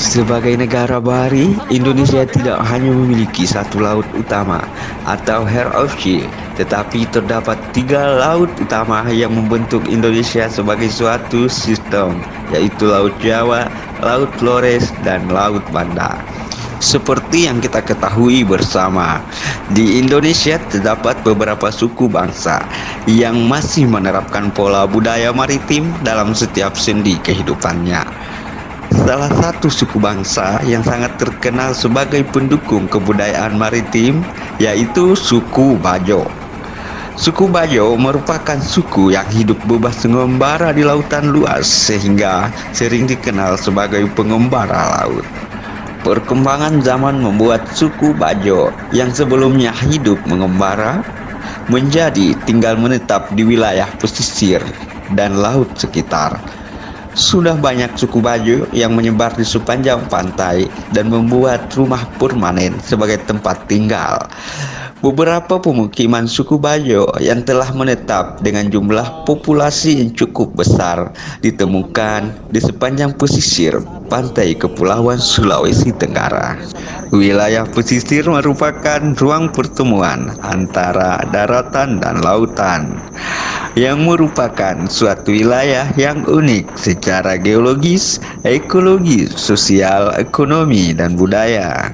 Sebagai negara bahari, Indonesia tidak hanya memiliki satu laut utama atau Heart of Sea, tetapi terdapat tiga laut utama yang membentuk Indonesia sebagai suatu sistem, yaitu Laut Jawa, Laut Flores, dan Laut Banda. Seperti yang kita ketahui bersama, di Indonesia terdapat beberapa suku bangsa yang masih menerapkan pola budaya maritim dalam setiap sendi kehidupannya. Salah satu suku bangsa yang sangat terkenal sebagai pendukung kebudayaan maritim yaitu suku Bajo. Suku Bajo merupakan suku yang hidup bebas mengembara di lautan luas sehingga sering dikenal sebagai pengembara laut. Perkembangan zaman membuat suku Bajo yang sebelumnya hidup mengembara menjadi tinggal menetap di wilayah pesisir dan laut sekitar. Sudah banyak suku Bajo yang menyebar di sepanjang pantai dan membuat rumah permanen sebagai tempat tinggal. Beberapa pemukiman suku Bajo yang telah menetap dengan jumlah populasi yang cukup besar ditemukan di sepanjang pesisir pantai Kepulauan Sulawesi Tenggara. Wilayah pesisir merupakan ruang pertemuan antara daratan dan lautan, yang merupakan suatu wilayah yang unik secara geologis, ekologi, sosial, ekonomi, dan budaya.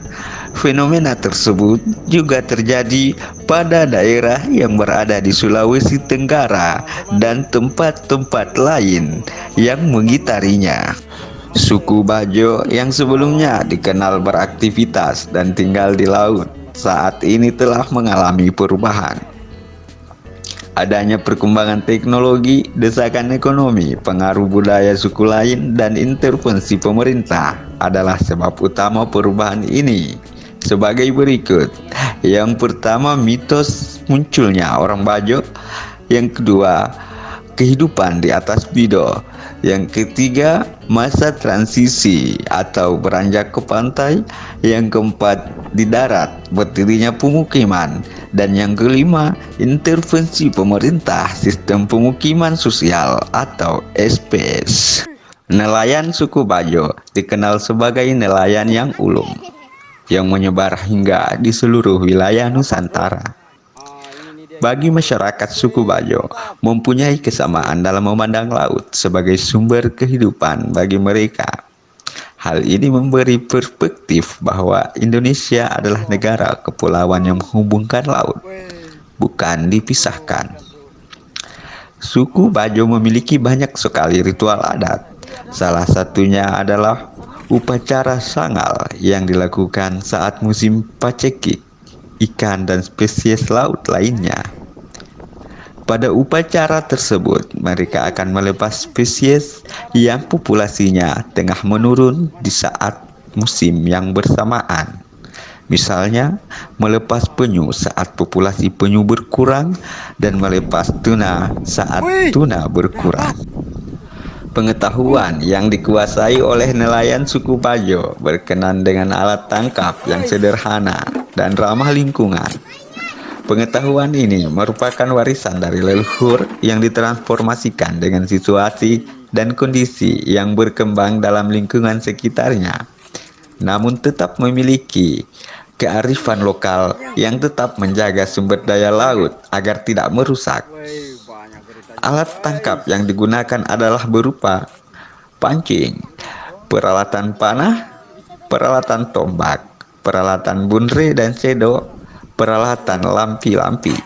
Fenomena tersebut juga terjadi pada daerah yang berada di Sulawesi Tenggara dan tempat-tempat lain yang mengitarinya. Suku Bajo yang sebelumnya dikenal beraktivitas dan tinggal di laut, saat ini telah mengalami perubahan. Adanya perkembangan teknologi, desakan ekonomi, pengaruh budaya suku lain, dan intervensi pemerintah adalah sebab utama perubahan ini. Sebagai berikut. Yang pertama, mitos munculnya orang Bajo. Yang kedua, kehidupan di atas Bido. Yang ketiga, masa transisi atau beranjak ke pantai. Yang keempat, di darat berdirinya pemukiman. Dan yang kelima, intervensi pemerintah, sistem pemukiman sosial atau SPS. Nelayan suku Bajo dikenal sebagai nelayan yang ulung, yang menyebar hingga di seluruh wilayah Nusantara. Bagi masyarakat suku Bajo, mempunyai kesamaan dalam memandang laut sebagai sumber kehidupan bagi mereka. Hal ini memberi perspektif bahwa Indonesia adalah negara kepulauan yang menghubungkan laut, bukan dipisahkan. Suku Bajo memiliki banyak sekali ritual adat. Salah satunya adalah upacara sangal yang dilakukan saat musim pacekik ikan dan spesies laut lainnya. Pada upacara tersebut, mereka akan melepas spesies yang populasinya tengah menurun di saat musim yang bersamaan. Misalnya, melepas penyu saat populasi penyu berkurang dan melepas tuna saat tuna berkurang. Pengetahuan yang dikuasai oleh nelayan suku Bajo berkenan dengan alat tangkap yang sederhana dan ramah lingkungan. Pengetahuan ini merupakan warisan dari leluhur yang ditransformasikan dengan situasi dan kondisi yang berkembang dalam lingkungan sekitarnya, namun tetap memiliki kearifan lokal yang tetap menjaga sumber daya laut agar tidak merusak. Alat tangkap yang digunakan adalah berupa pancing, peralatan panah, peralatan tombak, peralatan bunre dan sedo, peralatan lampi-lampi.